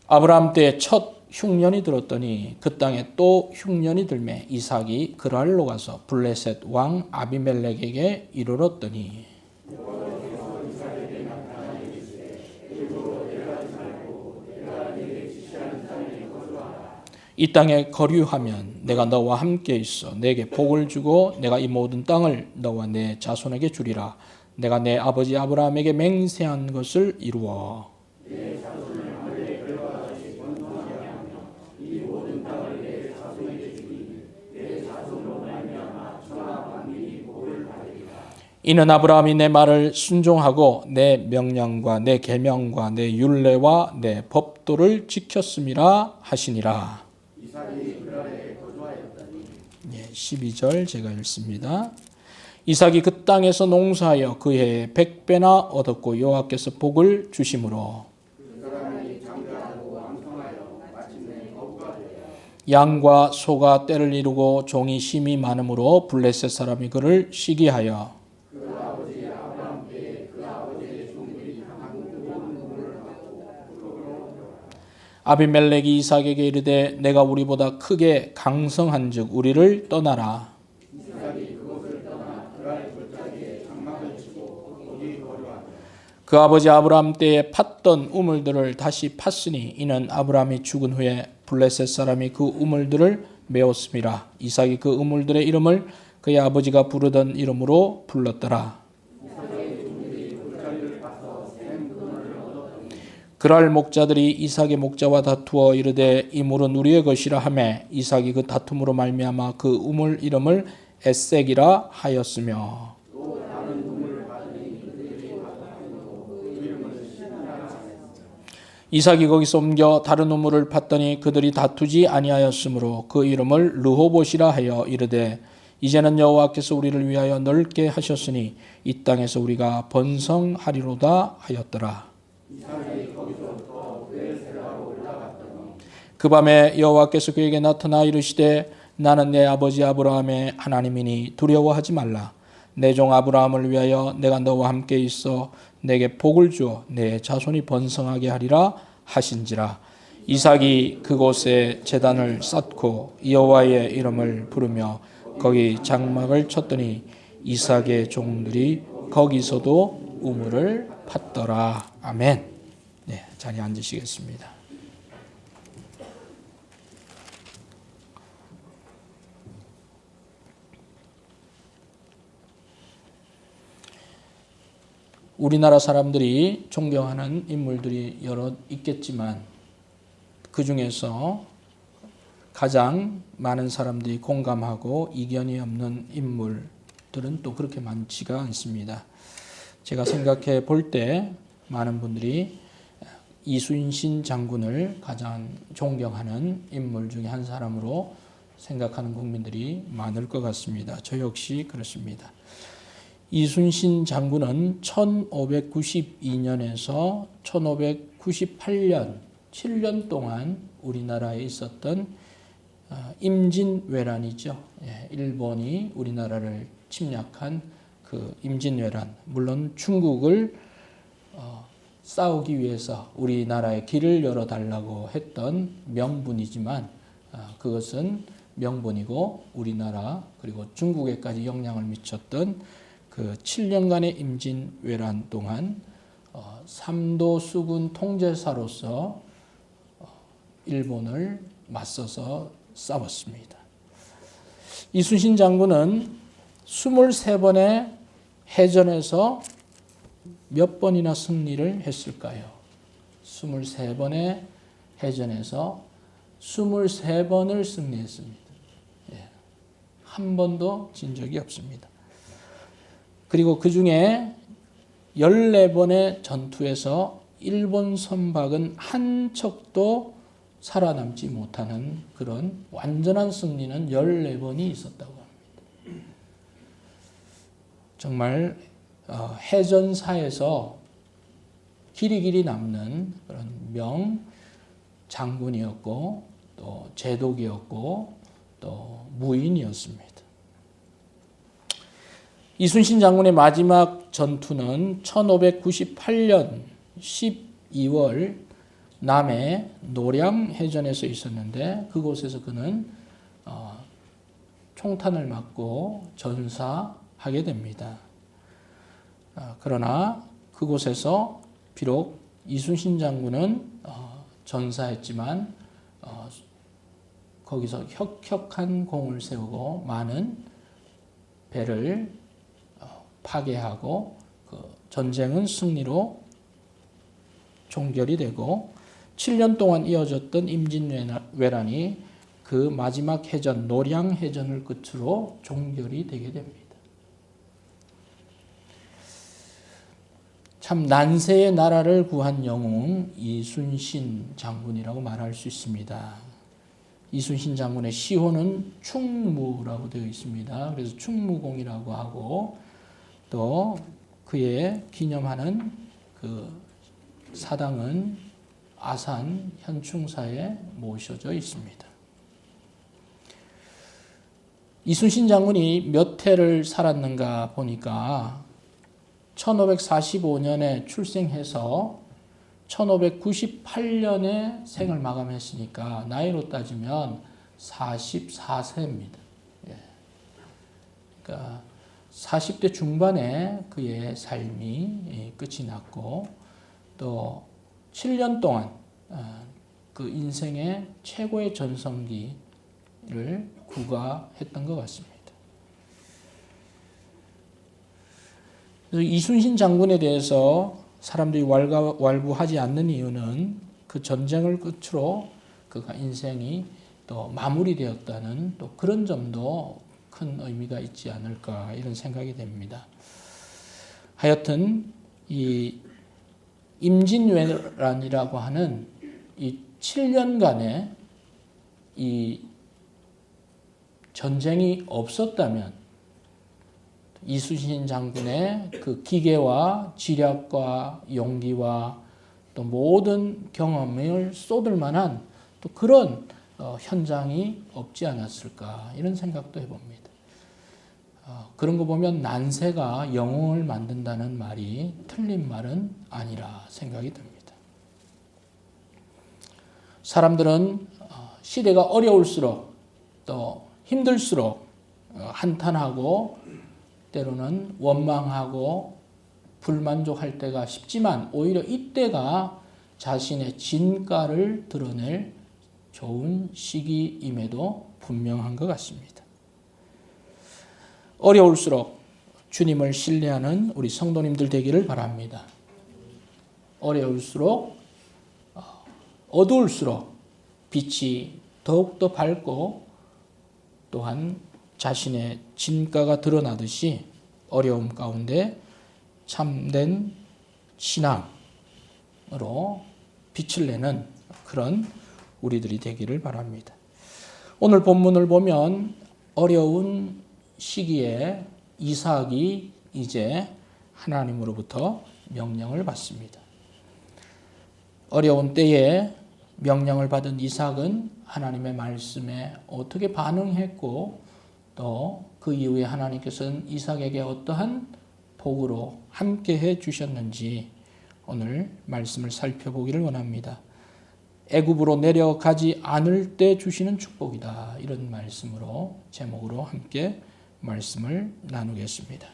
아브라함 때에 첫 흉년이 들었더니 그 땅에 또 흉년이 들매 이삭이 그랄로 가서 블레셋 왕 아비멜렉에게 이르렀더니 이 땅에 거류하면 내가 너와 함께 있어 내게 복을 주고 내가 이 모든 땅을 너와 내 자손에게 주리라. 내가 내 아버지 아브라함에게 맹세한 것을 이루어 이는 아브라함이 내 말을 순종하고 내 명령과 내 계명과 내 율례와 내 법도를 지켰음이라 하시니라. 12절 제가 읽습니다. 이삭이 그 땅에서 농사하여 그 해에 100배나 얻었고 여호와께서 복을 주심으로 양과 소가 떼를 이루고 종이 심이 많음으로 블레셋 사람이 그를 시기하여 아비멜렉이 이삭에게 이르되 내가 우리보다 크게 강성한즉 우리를 떠나라. 그 아버지 아브라함 때에 팠던 우물들을 다시 팠으니 이는 아브라함이 죽은 후에 블레셋 사람이 그 우물들을 메웠음이라. 이삭이 그 우물들의 이름을 그의 아버지가 부르던 이름으로 불렀더라. 그랄 목자들이 이삭의 목자와 다투어 이르되 이 물은 우리의 것이라 하매 이삭이 그 다툼으로 말미암아 그 우물 이름을 에색이라 하였으며 이삭이 거기서 옮겨 다른 우물을 팠더니 그들이 다투지 아니하였으므로 그 이름을 르호봇이라 하여 이르되 이제는 여호와께서 우리를 위하여 넓게 하셨으니 이 땅에서 우리가 번성하리로다 하였더라. 그 밤에 여호와께서 그에게 나타나 이르시되 나는 내 아버지 아브라함의 하나님이니 두려워하지 말라. 내 종 아브라함을 위하여 내가 너와 함께 있어 내게 복을 주어 내 자손이 번성하게 하리라 하신지라. 이삭이 그곳에 제단을 쌓고 여호와의 이름을 부르며 거기 장막을 쳤더니 이삭의 종들이 거기서도 우물을 팠더라. 아멘. 네, 자리에 앉으시겠습니다. 우리나라 사람들이 존경하는 인물들이 여러 있겠지만 그 중에서 가장 많은 사람들이 공감하고 이견이 없는 인물들은 또 그렇게 많지가 않습니다. 제가 생각해 볼 때 많은 분들이 이순신 장군을 가장 존경하는 인물 중에 한 사람으로 생각하는 국민들이 많을 것 같습니다. 저 역시 그렇습니다. 이순신 장군은 1592년에서 1598년 7년 동안 우리나라에 있었던 임진왜란이죠. 일본이 우리나라를 침략한 그 임진왜란. 물론 중국을 싸우기 위해서 우리나라에 길을 열어달라고 했던 명분이지만 그것은 명분이고 우리나라 그리고 중국에까지 영향을 미쳤던 그 7년간의 임진왜란 동안 삼도 수군 통제사로서 일본을 맞서서 싸웠습니다. 이순신 장군은 23번의 해전에서 몇 번이나 승리를 했을까요? 23번의 해전에서 23번을 승리했습니다. 한 번도 진 적이 없습니다. 그리고 그 중에 14번의 전투에서 일본 선박은 한 척도 살아남지 못하는 그런 완전한 승리는 14번이 있었다고 합니다. 정말 해전사에서 길이 남는 그런 명 장군이었고 또 제독이었고 또 무인이었습니다. 이순신 장군의 마지막 전투는 1598년 12월 남해 노량해전에서 있었는데 그곳에서 그는 총탄을 맞고 전사하게 됩니다. 그러나 그곳에서 비록 이순신 장군은 전사했지만 거기서 혁혁한 공을 세우고 많은 배를 파괴하고 그 전쟁은 승리로 종결이 되고 7년 동안 이어졌던 임진왜란이 그 마지막 해전 노량해전을 끝으로 종결이 되게 됩니다. 참 난세의 나라를 구한 영웅 이순신 장군이라고 말할 수 있습니다. 이순신 장군의 시호는 충무라고 되어 있습니다. 그래서 충무공이라고 하고 또 그의 기념하는 그 사당은 아산 현충사에 모셔져 있습니다. 이순신 장군이 몇 해를 살았는가 보니까 1545년에 출생해서 1598년에 생을 마감했으니까 나이로 따지면 44세입니다. 그러니까 40대 중반에 그의 삶이 끝이 났고 또 7년 동안 그 인생의 최고의 전성기를 구가했던 것 같습니다. 이순신 장군에 대해서 사람들이 왈부하지 않는 이유는 그 전쟁을 끝으로 그가 인생이 또 마무리되었다는 또 그런 점도 큰 의미가 있지 않을까 이런 생각이 됩니다. 하여튼 이 임진왜란이라고 하는 이 7년간의 이 전쟁이 없었다면 이순신 장군의 그 기계와 지략과 용기와 또 모든 경험을 쏟을 만한 또 그런 현장이 없지 않았을까 이런 생각도 해봅니다. 그런 거 보면 난세가 영웅을 만든다는 말이 틀린 말은 아니라 생각이 듭니다. 사람들은 시대가 어려울수록 또 힘들수록 한탄하고 때로는 원망하고 불만족할 때가 쉽지만 오히려 이때가 자신의 진가를 드러낼 좋은 시기임에도 분명한 것 같습니다. 어려울수록 주님을 신뢰하는 우리 성도님들 되기를 바랍니다. 어려울수록 어두울수록 빛이 더욱더 밝고 또한 자신의 진가가 드러나듯이 어려움 가운데 참된 신앙으로 빛을 내는 그런 우리들이 되기를 바랍니다. 오늘 본문을 보면 어려운 시기에 이삭이 이제 하나님으로부터 명령을 받습니다. 어려운 때에 명령을 받은 이삭은 하나님의 말씀에 어떻게 반응했고 또 그 이후에 하나님께서는 이삭에게 어떠한 복으로 함께해 주셨는지 오늘 말씀을 살펴보기를 원합니다. 애굽으로 내려가지 않을 때 주시는 축복이다. 이런 말씀으로 제목으로 함께 말씀을 나누겠습니다.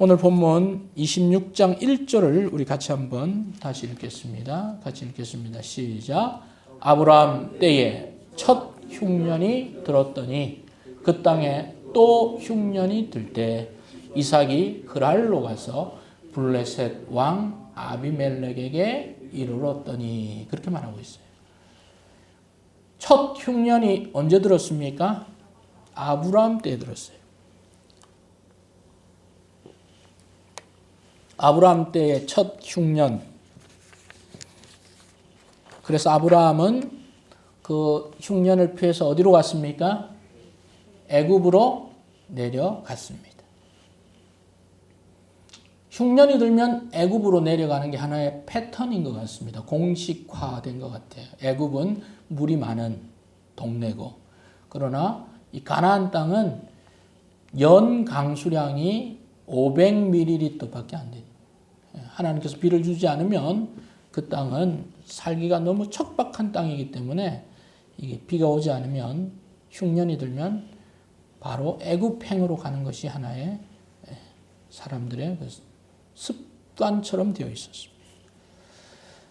오늘 본문 26장 1절을 우리 같이 한번 다시 읽겠습니다. 같이 읽겠습니다. 시작. 아브라함 때에 첫 흉년이 들었더니 그 땅에 또 흉년이 들 때 이삭이 그랄로 가서 블레셋 왕 아비멜렉에게 이르렀더니 그렇게 말하고 있어요. 첫 흉년이 언제 들었습니까? 아브라함 때에 들었어요. 아브라함 때의 첫 흉년. 그래서 아브라함은 그 흉년을 피해서 어디로 갔습니까? 애굽으로 내려갔습니다. 흉년이 들면 애굽으로 내려가는 게 하나의 패턴인 것 같습니다. 공식화된 것 같아요. 애굽은 물이 많은 동네고, 그러나 이 가나안 땅은 연 강수량이 500ml밖에 안 돼요. 하나님께서 비를 주지 않으면 그 땅은 살기가 너무 척박한 땅이기 때문에 이게 비가 오지 않으면 흉년이 들면 바로 애굽행으로 가는 것이 하나의 사람들의 그 습관처럼 되어 있었습니다.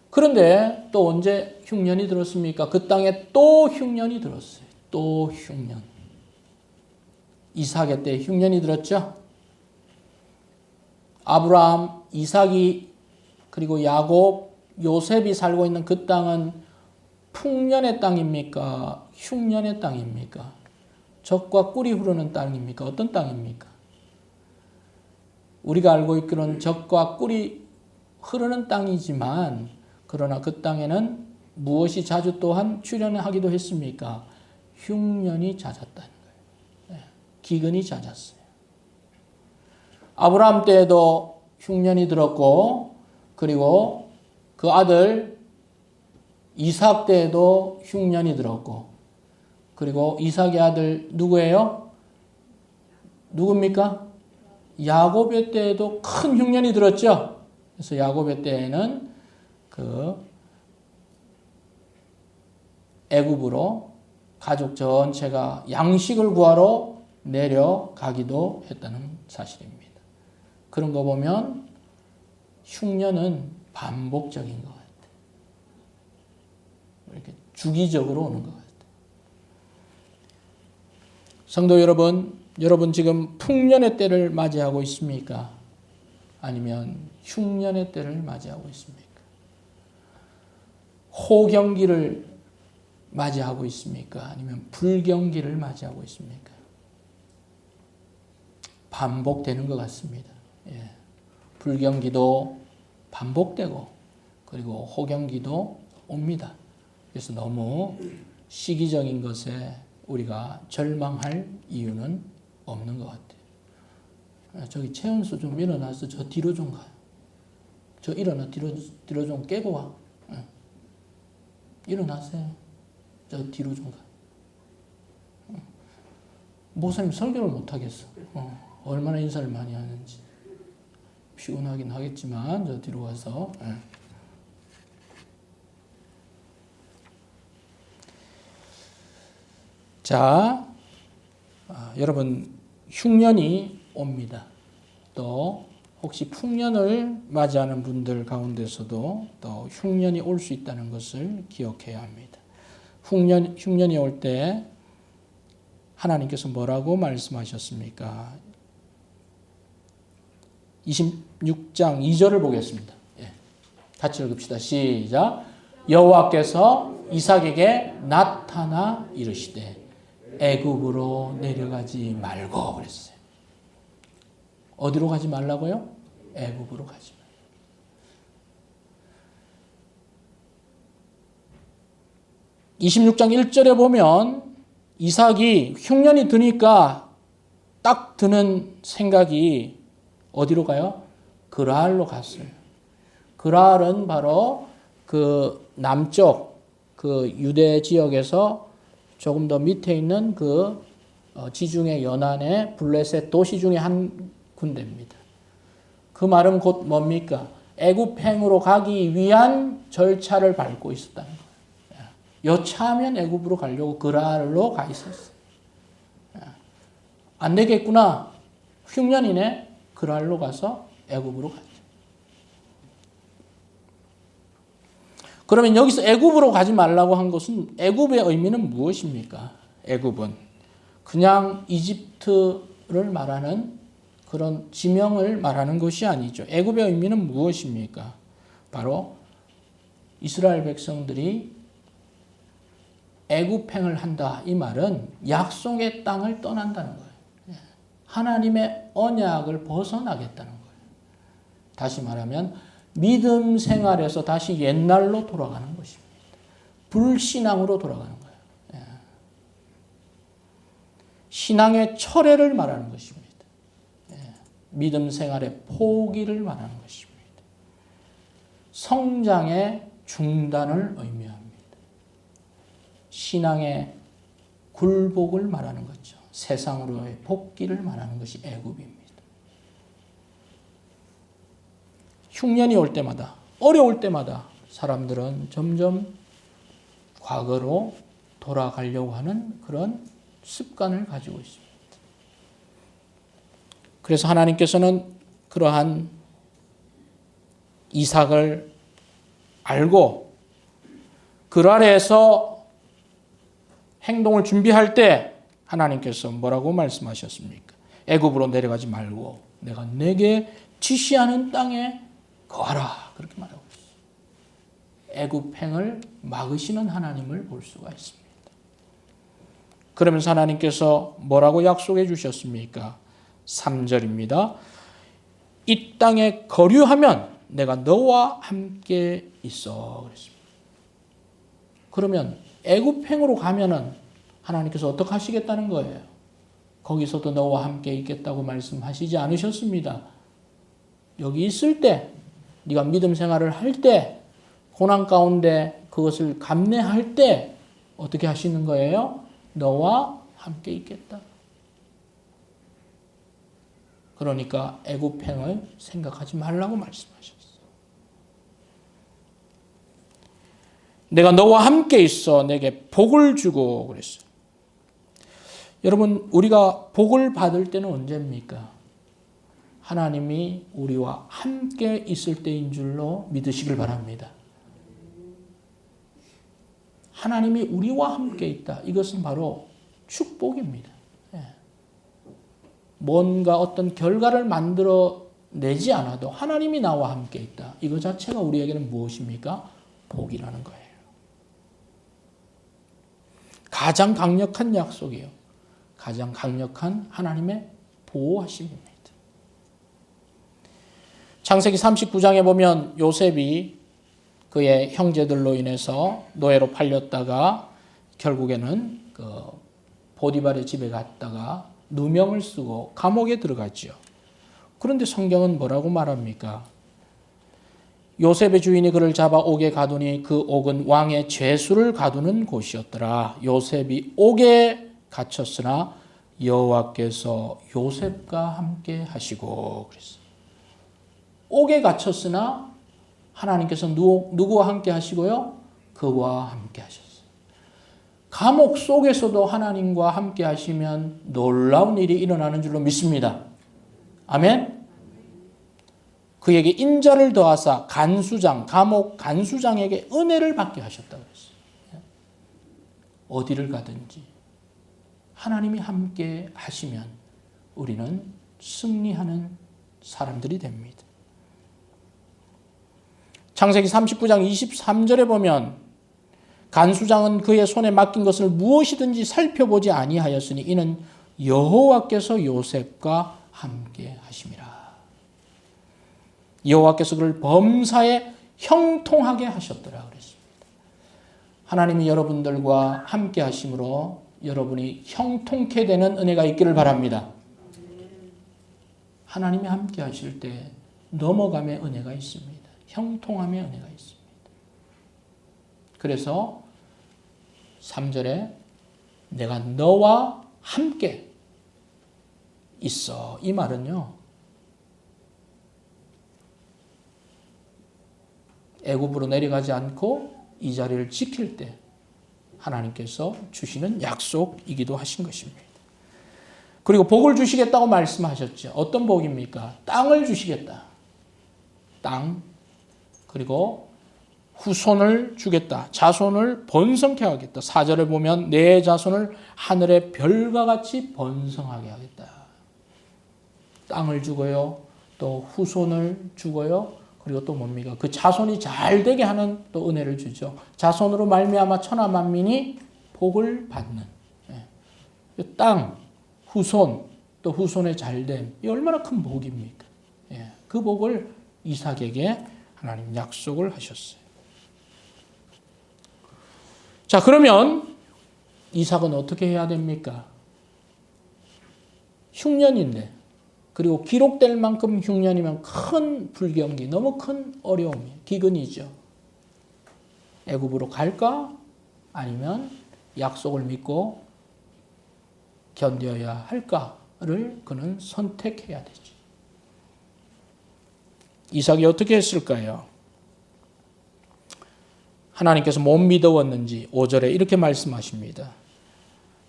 그런데 또 언제 흉년이 들었습니까? 그 땅에 또 흉년이 들었어요. 또 흉년. 이삭의 때 흉년이 들었죠? 아브라함, 이삭이 그리고 야곱, 요셉이 살고 있는 그 땅은 풍년의 땅입니까? 흉년의 땅입니까? 젖과 꿀이 흐르는 땅입니까? 어떤 땅입니까? 우리가 알고 있기로는 젖과 꿀이 흐르는 땅이지만 그러나 그 땅에는 무엇이 자주 또한 출현하기도 했습니까? 흉년이 잦았다는 거예요. 기근이 잦았어요. 아브라함 때에도 흉년이 들었고 그리고 그 아들 이삭 때에도 흉년이 들었고 그리고 이삭의 아들 누구예요? 누굽니까? 야곱의 때에도 큰 흉년이 들었죠. 그래서 야곱의 때에는 그 애굽으로 가족 전체가 양식을 구하러 내려가기도 했다는 사실입니다. 그런 거 보면 흉년은 반복적인 것 같아요. 이렇게 주기적으로 오는 것 같아요. 성도 여러분, 여러분 지금 풍년의 때를 맞이하고 있습니까? 아니면 흉년의 때를 맞이하고 있습니까? 호경기를 맞이하고 있습니까? 아니면 불경기를 맞이하고 있습니까? 반복되는 것 같습니다. 예. 불경기도 반복되고 그리고 호경기도 옵니다. 그래서 너무 시기적인 것에 우리가 절망할 이유는 없는 것 같아요. 저기 최은수 좀 일어나서 저 뒤로 좀 가요. 저 일어나 뒤로 좀 깨고 와. 일어나세요. 저 뒤로 좀 가. 목사님 설교를 못하겠어. 얼마나 인사를 많이 하는지. 피곤하긴 하겠지만 저 뒤로 가서. 자, 여러분 흉년이 옵니다. 또 혹시 풍년을 맞이하는 분들 가운데서도 또 흉년이 올 수 있다는 것을 기억해야 합니다. 흉년이 올 때 하나님께서 뭐라고 말씀하셨습니까? 26장 2절을 보겠습니다. 같이 읽읍시다. 시작. 여호와께서 이삭에게 나타나 이르시되 애굽으로 내려가지 말고 그랬어요. 어디로 가지 말라고요? 애굽으로 가지 말고. 26장 1절에 보면 이삭이 흉년이 드니까 딱 드는 생각이 어디로 가요? 그랄로 갔어요. 그랄은 바로 그 남쪽 그 유대 지역에서 조금 더 밑에 있는 그 지중해 연안의 블레셋 도시 중에 한 군데입니다. 그 말은 곧 뭡니까? 애굽행으로 가기 위한 절차를 밟고 있었다는 거예요. 여차하면 애굽으로 가려고 그랄로 가 있었어요. 안 되겠구나. 흉년이네. 그랄로 가서 애굽으로 갔죠. 그러면 여기서 애굽으로 가지 말라고 한 것은 애굽의 의미는 무엇입니까? 애굽은 그냥 이집트를 말하는 그런 지명을 말하는 것이 아니죠. 애굽의 의미는 무엇입니까? 바로 이스라엘 백성들이 애굽행을 한다. 이 말은 약속의 땅을 떠난다는 거예요. 하나님의 언약을 벗어나겠다는 거예요. 다시 말하면 믿음 생활에서 다시 옛날로 돌아가는 것입니다. 불신앙으로 돌아가는 거예요. 신앙의 철회를 말하는 것입니다. 믿음 생활의 포기를 말하는 것입니다. 성장의 중단을 의미합니다. 신앙의 굴복을 말하는 거죠. 세상으로의 복귀를 말하는 것이 애굽입니다. 흉년이 올 때마다, 어려울 때마다 사람들은 점점 과거로 돌아가려고 하는 그런 습관을 가지고 있습니다. 그래서 하나님께서는 그러한 이삭을 알고 그 아래에서 행동을 준비할 때 하나님께서 뭐라고 말씀하셨습니까? 애굽으로 내려가지 말고 내가 내게 지시하는 땅에 거하라. 그렇게 말하고 있어요. 애굽행을 막으시는 하나님을 볼 수가 있습니다. 그러면서 하나님께서 뭐라고 약속해 주셨습니까? 3절입니다. 이 땅에 거류하면 내가 너와 함께 있어. 그랬습니다. 그러면 애굽행으로 가면은 하나님께서 어떻게 하시겠다는 거예요? 거기서도 너와 함께 있겠다고 말씀하시지 않으셨습니다. 여기 있을 때, 네가 믿음 생활을 할 때, 고난 가운데 그것을 감내할 때 어떻게 하시는 거예요? 너와 함께 있겠다. 그러니까 애굽행을 생각하지 말라고 말씀하셨어요. 내가 너와 함께 있어 내게 복을 주고 그랬어요. 여러분, 우리가 복을 받을 때는 언제입니까? 하나님이 우리와 함께 있을 때인 줄로 믿으시길 바랍니다. 하나님이 우리와 함께 있다. 이것은 바로 축복입니다. 뭔가 어떤 결과를 만들어내지 않아도 하나님이 나와 함께 있다. 이거 자체가 우리에게는 무엇입니까? 복이라는 거예요. 가장 강력한 약속이에요. 가장 강력한 하나님의 보호하심입니다. 창세기 39장에 보면 요셉이 그의 형제들로 인해서 노예로 팔렸다가 결국에는 그 보디발의 집에 갔다가 누명을 쓰고 감옥에 들어갔죠. 그런데 성경은 뭐라고 말합니까? 요셉의 주인이 그를 잡아 옥에 가두니 그 옥은 왕의 죄수를 가두는 곳이었더라. 요셉이 옥에 갇혔으나 여호와께서 요셉과 함께 하시고 그랬어요. 옥에 갇혔으나 하나님께서 누구와 함께 하시고요? 그와 함께 하셨어요. 감옥 속에서도 하나님과 함께 하시면 놀라운 일이 일어나는 줄로 믿습니다. 아멘? 그에게 인자를 더하사 간수장, 감옥 간수장에게 은혜를 받게 하셨다고 했어요. 어디를 가든지 하나님이 함께 하시면 우리는 승리하는 사람들이 됩니다. 창세기 39장 23절에 보면 간수장은 그의 손에 맡긴 것을 무엇이든지 살펴보지 아니하였으니 이는 여호와께서 요셉과 함께 하심이라. 여호와께서 그를 범사에 형통하게 하셨더라 그랬습니다. 하나님이 여러분들과 함께 하심으로 여러분이 형통케 되는 은혜가 있기를 바랍니다. 하나님이 함께 하실 때 넘어감의 은혜가 있습니다. 형통함의 은혜가 있습니다. 그래서 3절에 내가 너와 함께 있어. 이 말은요. 애굽으로 내려가지 않고 이 자리를 지킬 때 하나님께서 주시는 약속이기도 하신 것입니다. 그리고 복을 주시겠다고 말씀하셨죠. 어떤 복입니까? 땅을 주시겠다. 땅. 그리고 후손을 주겠다. 자손을 번성케 하겠다. 4절에 보면 내 자손을 하늘의 별과 같이 번성하게 하겠다. 땅을 주고요. 또 후손을 주고요. 그리고 또 뭡니까? 그 자손이 잘 되게 하는 또 은혜를 주죠. 자손으로 말미암아 천하 만민이 복을 받는. 땅, 후손, 또 후손의 잘됨. 이 얼마나 큰 복입니까? 그 복을 이삭에게 하나님 약속을 하셨어요. 자, 그러면 이삭은 어떻게 해야 됩니까? 흉년인데, 그리고 기록될 만큼 흉년이면 큰 불경기, 너무 큰 어려움이, 기근이죠. 애굽으로 갈까? 아니면 약속을 믿고 견뎌야 할까를 그는 선택해야 되죠. 이삭이 어떻게 했을까요? 하나님께서 못 믿어왔는지 5절에 이렇게 말씀하십니다.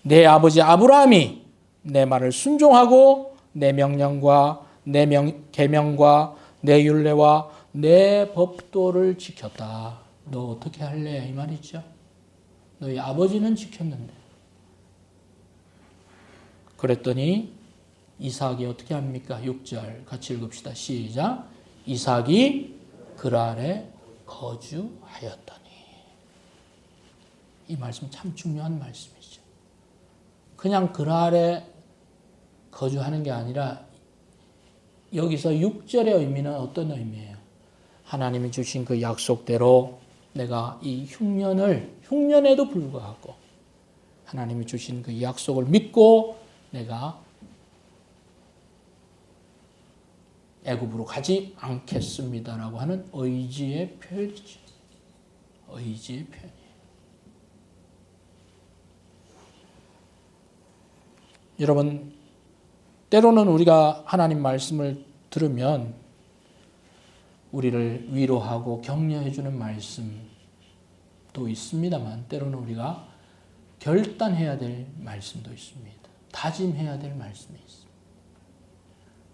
내 아버지 아브라함이 내 말을 순종하고 내 명령과 내 계명과 내 율례와 내 법도를 지켰다. 너 어떻게 할래? 이 말이죠. 너희 아버지는 지켰는데. 그랬더니 이삭이 어떻게 합니까? 6절 같이 읽읍시다. 시작. 이삭이 그랄에 거주하였더니. 이 말씀 참 중요한 말씀이죠. 그냥 그랄에 거주하는 게 아니라 여기서 6절의 의미는 어떤 의미예요? 하나님이 주신 그 약속대로 내가 이 흉년에도 불구하고 하나님이 주신 그 약속을 믿고 내가 애굽으로 가지 않겠습니다라고 하는 의지의 표현이죠. 의지의 표현이에요. 여러분, 때로는 우리가 하나님 말씀을 들으면 우리를 위로하고 격려해 주는 말씀도 있습니다만 때로는 우리가 결단해야 될 말씀도 있습니다. 다짐해야 될 말씀이 있습니다.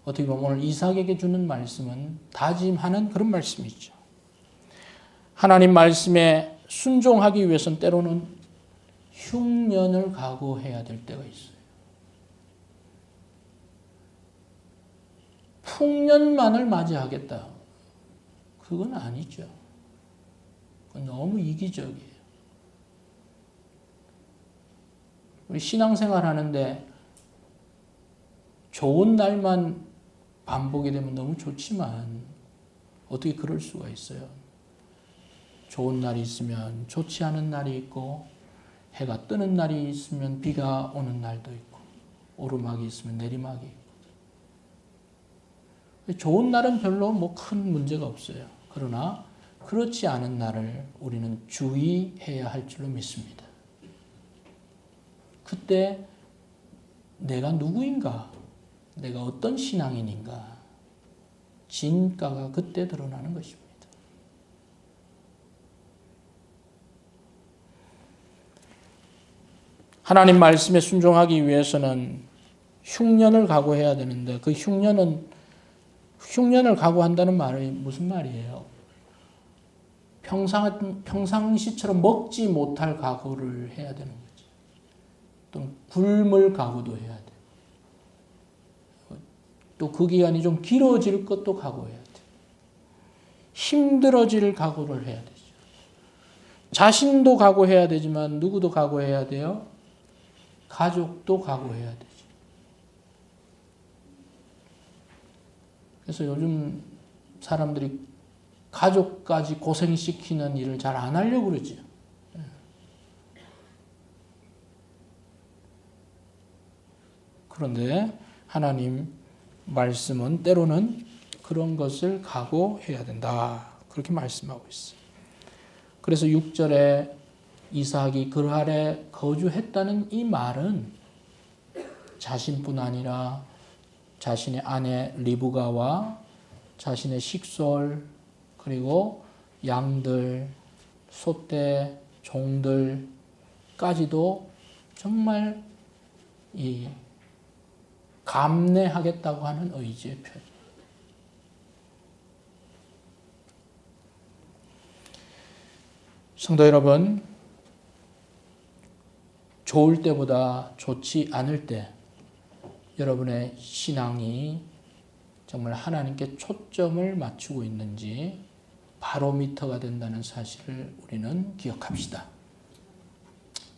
어떻게 보면 오늘 이삭에게 주는 말씀은 다짐하는 그런 말씀이죠. 하나님 말씀에 순종하기 위해서는 때로는 흉년을 각오해야 될 때가 있어요. 풍년만을 맞이하겠다. 그건 아니죠. 그건 너무 이기적이에요. 우리 신앙생활 하는데 좋은 날만 반복이 되면 너무 좋지만 어떻게 그럴 수가 있어요? 좋은 날이 있으면 좋지 않은 날이 있고 해가 뜨는 날이 있으면 비가 오는 날도 있고 오르막이 있으면 내리막이 있고 좋은 날은 별로 뭐 큰 문제가 없어요. 그러나 그렇지 않은 날을 우리는 주의해야 할 줄로 믿습니다. 그때 내가 누구인가? 내가 어떤 신앙인인가? 진가가 그때 드러나는 것입니다. 하나님 말씀에 순종하기 위해서는 흉년을 각오해야 되는데 그 흉년을 각오한다는 말이 무슨 말이에요? 평상시처럼 먹지 못할 각오를 해야 되는 거죠. 또는 굶을 각오도 해야 돼요. 또 그 기간이 좀 길어질 것도 각오해야 돼요. 힘들어질 각오를 해야 되죠. 자신도 각오해야 되지만 누구도 각오해야 돼요? 가족도 각오해야 되죠. 그래서 요즘 사람들이 가족까지 고생시키는 일을 잘 안 하려고 그러죠. 그런데 하나님 말씀은 때로는 그런 것을 각오해야 된다. 그렇게 말씀하고 있어요. 그래서 6절에 이삭이 그랄에 거주했다는 이 말은 자신뿐 아니라 자신의 아내 리브가와 자신의 식솔 그리고 양들, 소떼, 종들까지도 정말 이 감내하겠다고 하는 의지의 표현. 성도 여러분, 좋을 때보다 좋지 않을 때 여러분의 신앙이 정말 하나님께 초점을 맞추고 있는지 바로미터가 된다는 사실을 우리는 기억합시다.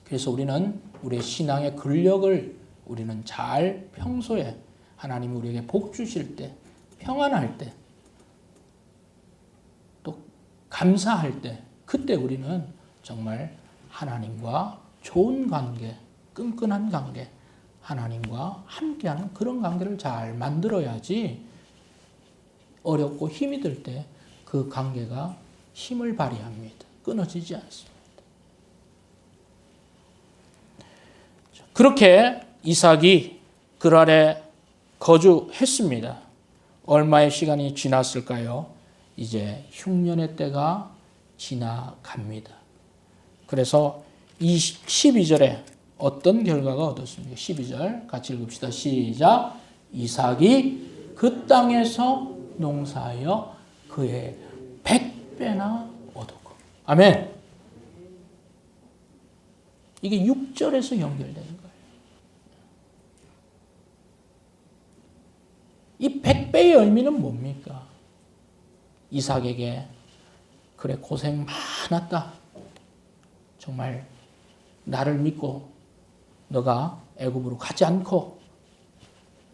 그래서 우리는 우리의 신앙의 근력을 우리는 잘 평소에 하나님이 우리에게 복 주실 때, 평안할 때, 또 감사할 때, 그때 우리는 정말 하나님과 좋은 관계, 끈끈한 관계, 하나님과 함께하는 그런 관계를 잘 만들어야지 어렵고 힘이 들 때 그 관계가 힘을 발휘합니다. 끊어지지 않습니다. 그렇게 이삭이 그랄에 거주했습니다. 얼마의 시간이 지났을까요? 이제 흉년의 때가 지나갑니다. 그래서 이 12절에 어떤 결과가 얻었습니까? 12절 같이 읽읍시다. 시작. 이삭이 그 땅에서 농사하여 그의 100배나 얻었고. 아멘. 이게 6절에서 연결되는 거예요. 이 100배의 의미는 뭡니까? 이삭에게 그래 고생 많았다. 정말 나를 믿고 너가 애굽으로 가지 않고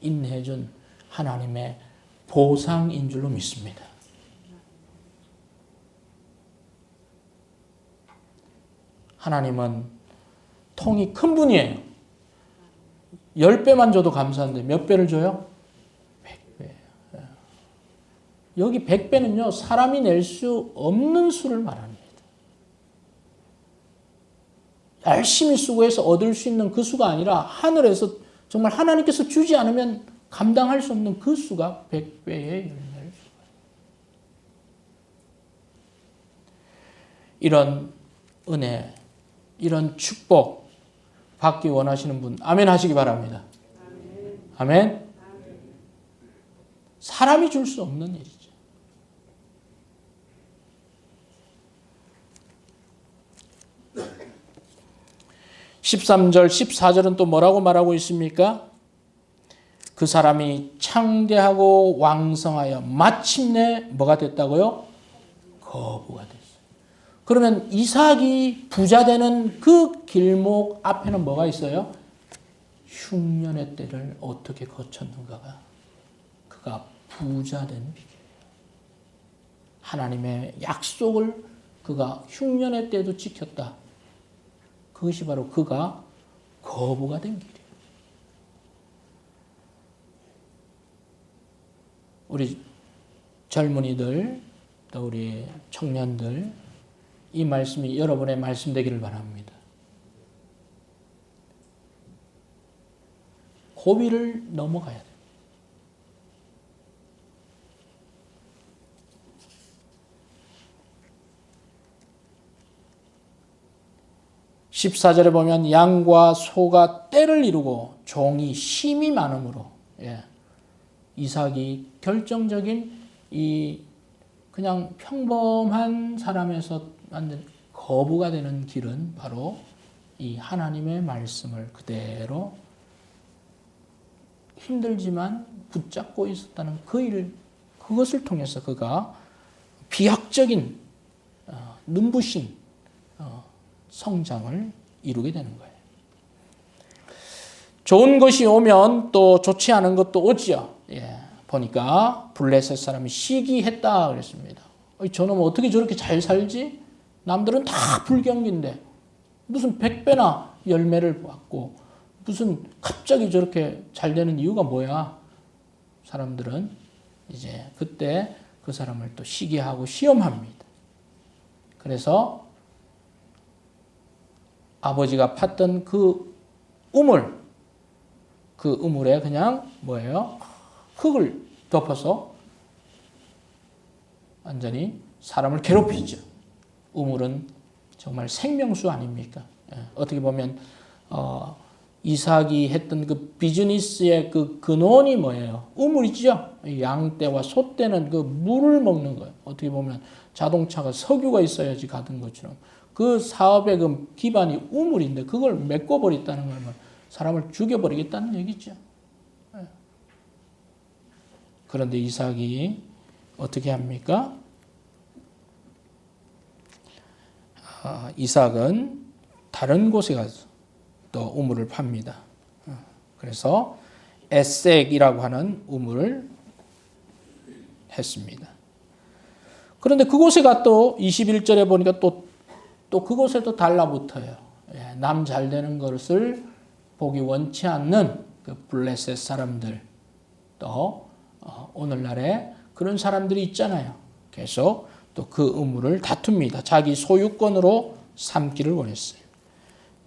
인내해준 하나님의 보상인 줄로 믿습니다. 하나님은 통이 큰 분이에요. 10배만 줘도 감사한데 몇 배를 줘요? 100배. 여기 100배는요, 사람이 낼 수 없는 수를 말합니다. 열심히 수고해서 얻을 수 있는 그 수가 아니라 하늘에서 정말 하나님께서 주지 않으면 감당할 수 없는 그 수가 100배의 열매를 주어요. 이런 은혜, 이런 축복 받기 원하시는 분 아멘 하시기 바랍니다. 아멘. 사람이 줄 수 없는 일이죠. 13절, 14절은 또 뭐라고 말하고 있습니까? 그 사람이 창대하고 왕성하여 마침내 뭐가 됐다고요? 거부가 됐어요. 그러면 이삭이 부자 되는 그 길목 앞에는 뭐가 있어요? 흉년의 때를 어떻게 거쳤는가가 그가 부자 된 비결이에요. 하나님의 약속을 그가 흉년의 때도 지켰다. 그것이 바로 그가 거부가 된 길이에요. 우리 젊은이들, 또 우리 청년들, 이 말씀이 여러분의 말씀 되기를 바랍니다. 고비를 넘어가야 돼요. (14절에) 보면 양과 소가 떼를 이루고 종이 심이 많으므로, 이삭이 결정적인 이 그냥 평범한 사람에서 만든 거부가 되는 길은 바로 이 하나님의 말씀을 그대로 힘들지만 붙잡고 있었다는 그 일, 그것을 통해서 그가 비약적인 눈부신 성장을 이루게 되는 거예요. 좋은 것이 오면 또 좋지 않은 것도 오지요. 보니까 블레셋 사람이 시기했다 그랬습니다. 저놈 어떻게 저렇게 잘 살지? 남들은 다 불경기인데 무슨 100배나 열매를 받고 무슨 갑자기 저렇게 잘 되는 이유가 뭐야? 사람들은 이제 그때 그 사람을 또 시기하고 시험합니다. 그래서 아버지가 팠던 그 우물, 그 우물에 그냥 뭐예요? 흙을 덮어서 완전히 사람을 괴롭히죠. 우물은 정말 생명수 아닙니까? 어떻게 보면 이삭이 했던 그 비즈니스의 그 근원이 뭐예요? 우물이죠. 양떼와 소떼는 그 물을 먹는 거예요. 어떻게 보면 자동차가 석유가 있어야지 가는 것처럼 그 사업의 그 기반이 우물인데 그걸 메꿔버렸다는 건 사람을 죽여버리겠다는 얘기죠. 그런데 이삭이 어떻게 합니까? 이삭은 다른 곳에 가서 또 우물을 팝니다. 그래서 에색이라고 하는 우물을 했습니다. 그런데 그곳에 가 또 21절에 보니까 또 그곳에도 달라붙어요. 남 잘 되는 것을 보기 원치 않는 그 블레셋 사람들, 또 오늘날에 그런 사람들이 있잖아요. 계속 또 그 우물을 다툽니다. 자기 소유권으로 삼기를 원했어요.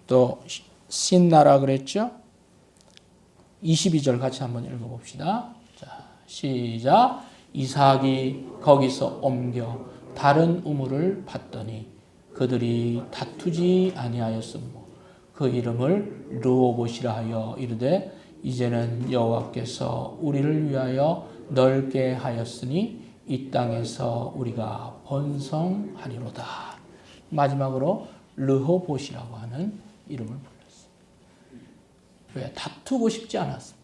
또 신나라 그랬죠. 22절 같이 한번 읽어봅시다. 자, 시작. 이삭이 거기서 옮겨 다른 우물을 봤더니 그들이 다투지 아니하였으므로 그 이름을 르호봇이라 하여 이르되 이제는 여호와께서 우리를 위하여 넓게 하였으니 이 땅에서 우리가 번성하리로다. 마지막으로 르호봇이라고 하는 이름을 불렀어요. 왜? 다투고 싶지 않았습니다.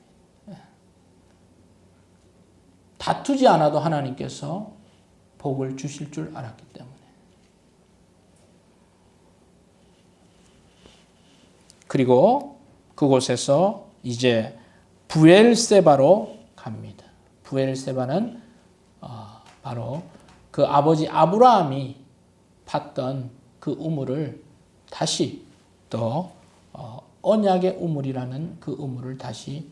다투지 않아도 하나님께서 복을 주실 줄 알았기 때문에. 그리고 그곳에서 이제 부엘세바로 갑니다. 부엘세바는 바로 그 아버지 아브라함이 팠던 그 우물을 다시 또 언약의 우물이라는 그 우물을 다시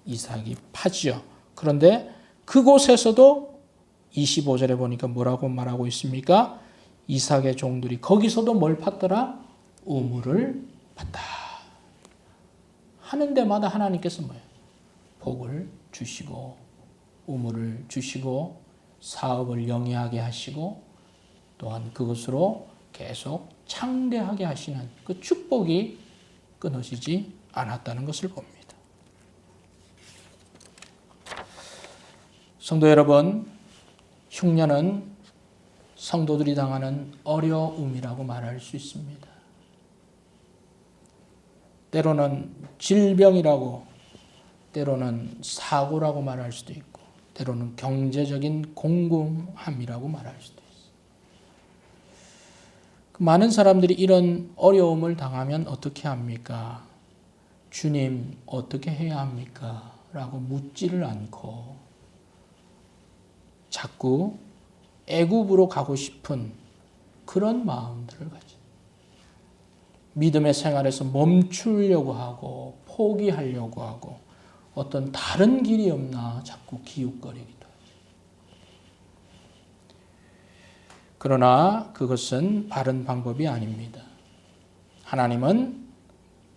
이삭이 파지요. 그런데 그곳에서도 25절에 보니까 뭐라고 말하고 있습니까? 이삭의 종들이 거기서도 뭘 팠더라? 우물을 팠다. 하는 데마다 하나님께서 뭐예요? 복을 주시고 우물을 주시고 사업을 영위하게 하시고 또한 그것으로 계속 창대하게 하시는 그 축복이 끊어지지 않았다는 것을 봅니다. 성도 여러분, 흉년은 성도들이 당하는 어려움이라고 말할 수 있습니다. 때로는 질병이라고, 때로는 사고라고 말할 수도 있고, 때로는 경제적인 공공함이라고 말할 수도 있어요. 많은 사람들이 이런 어려움을 당하면 어떻게 합니까? 주님, 어떻게 해야 합니까? 라고 묻지를 않고 자꾸 애굽으로 가고 싶은 그런 마음들을 가지. 믿음의 생활에서 멈추려고 하고 포기하려고 하고 어떤 다른 길이 없나 자꾸 기웃거리기도 하죠. 그러나 그것은 바른 방법이 아닙니다. 하나님은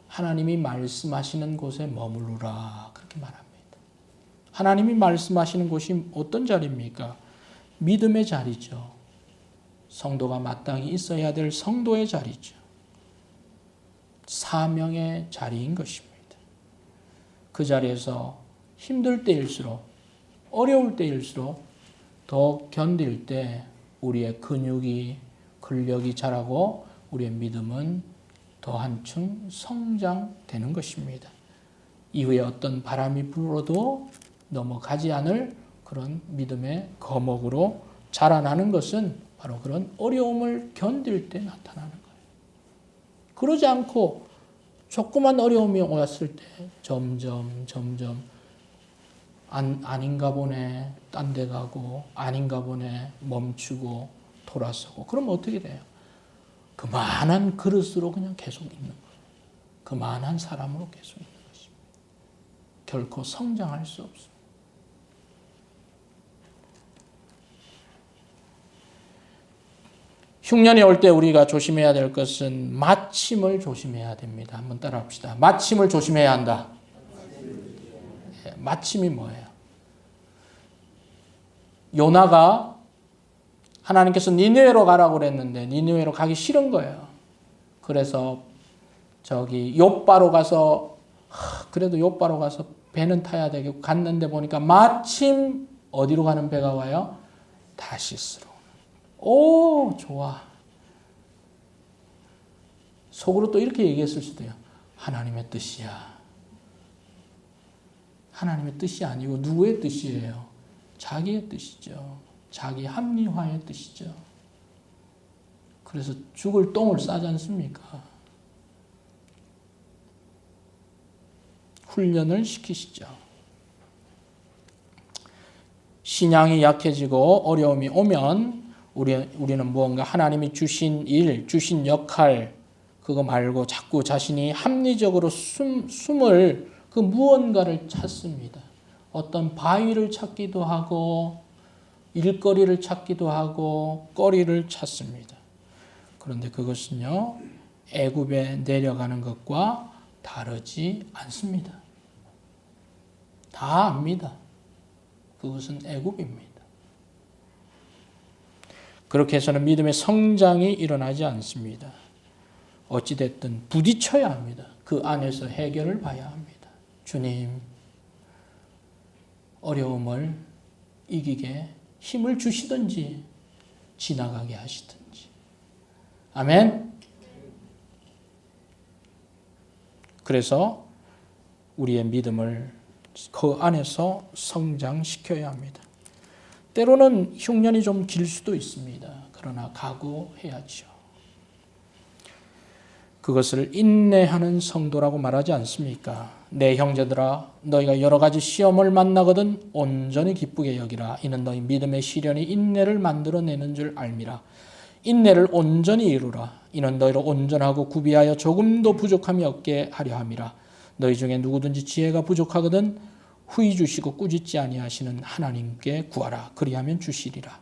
하나님이 말씀하시는 곳에 머무르라 그렇게 말합니다. 하나님이 말씀하시는 곳이 어떤 자리입니까? 믿음의 자리죠. 성도가 마땅히 있어야 될 성도의 자리죠. 사명의 자리인 것입니다. 그 자리에서 힘들 때일수록 어려울 때일수록 더 견딜 때 우리의 근육이 근력이 자라고 우리의 믿음은 더 한층 성장되는 것입니다. 이후에 어떤 바람이 불어도 넘어가지 않을 그런 믿음의 거목으로 자라나는 것은 바로 그런 어려움을 견딜 때 나타나는 거예요. 그러지 않고 조그만 어려움이 왔을 때 점점 아닌가 보네, 딴 데 가고 아닌가 보네, 멈추고 돌아서고 그러면 어떻게 돼요? 그만한 그릇으로 그냥 계속 있는 거예요. 그만한 사람으로 계속 있는 것입니다. 결코 성장할 수 없습니다. 흉년이 올 때 우리가 조심해야 될 것은 마침을 조심해야 됩니다. 한번 따라합시다. 마침을 조심해야 한다. 마침이 뭐예요? 요나가 하나님께서 니느웨로 가라고 그랬는데 니느웨로 가기 싫은 거예요. 그래서 저기 욥바로 가서 그래도 욥바로 가서 배는 타야 되겠고 갔는데 보니까 마침 어디로 가는 배가 와요? 다시스로. 오, 좋아. 속으로 또 이렇게 얘기했을 수도 있어요. 하나님의 뜻이야. 하나님의 뜻이 아니고 누구의 뜻이에요? 자기의 뜻이죠. 자기 합리화의 뜻이죠. 그래서 죽을 똥을 싸지 않습니까? 훈련을 시키시죠. 신앙이 약해지고 어려움이 오면 우리는 무언가 하나님이 주신 일, 주신 역할 그거 말고 자꾸 자신이 합리적으로 숨을 그 무언가를 찾습니다. 어떤 바위를 찾기도 하고 일거리를 찾기도 하고 거리를 찾습니다. 그런데 그것은요 애굽에 내려가는 것과 다르지 않습니다. 다 압니다. 그것은 애굽입니다. 그렇게 해서는 믿음의 성장이 일어나지 않습니다. 어찌됐든 부딪혀야 합니다. 그 안에서 해결을 봐야 합니다. 주님, 어려움을 이기게 힘을 주시든지 지나가게 하시든지. 아멘. 그래서 우리의 믿음을 그 안에서 성장시켜야 합니다. 때로는 흉년이 좀 길 수도 있습니다. 그러나 각오해야죠. 그것을 인내하는 성도라고 말하지 않습니까? 내 형제들아, 너희가 여러 가지 시험을 만나거든 온전히 기쁘게 여기라. 이는 너희 믿음의 시련이 인내를 만들어내는 줄 알미라. 인내를 온전히 이루라. 이는 너희를 온전하고 구비하여 조금도 부족함이 없게 하려 함이라. 너희 중에 누구든지 지혜가 부족하거든 후히 주시고 꾸짖지 아니하시는 하나님께 구하라. 그리하면 주시리라.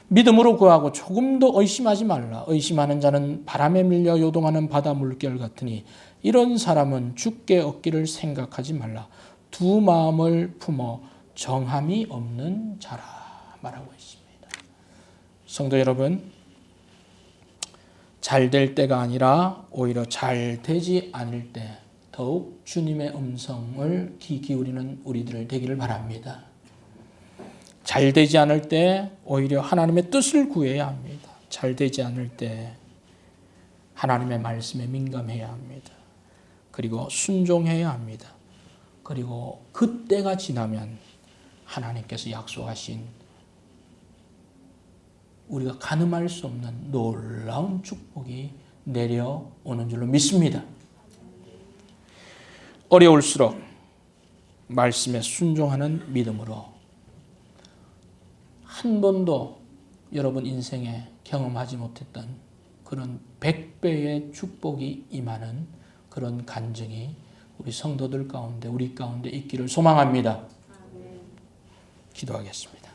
믿음으로 구하고 조금도 의심하지 말라. 의심하는 자는 바람에 밀려 요동하는 바다 물결 같으니 이런 사람은 죽게 얻기를 생각하지 말라. 두 마음을 품어 정함이 없는 자라 말하고 있습니다. 성도 여러분, 잘 될 때가 아니라 오히려 잘 되지 않을 때 더욱 주님의 음성을 귀 기울이는 우리들 되기를 바랍니다. 잘 되지 않을 때 오히려 하나님의 뜻을 구해야 합니다. 잘 되지 않을 때 하나님의 말씀에 민감해야 합니다. 그리고 순종해야 합니다. 그리고 그때가 지나면 하나님께서 약속하신 우리가 가늠할 수 없는 놀라운 축복이 내려오는 줄로 믿습니다. 어려울수록 말씀에 순종하는 믿음으로 한 번도 여러분 인생에 경험하지 못했던 그런 100배의 축복이 임하는 그런 간증이 우리 성도들 가운데, 우리 가운데 있기를 소망합니다. 기도하겠습니다.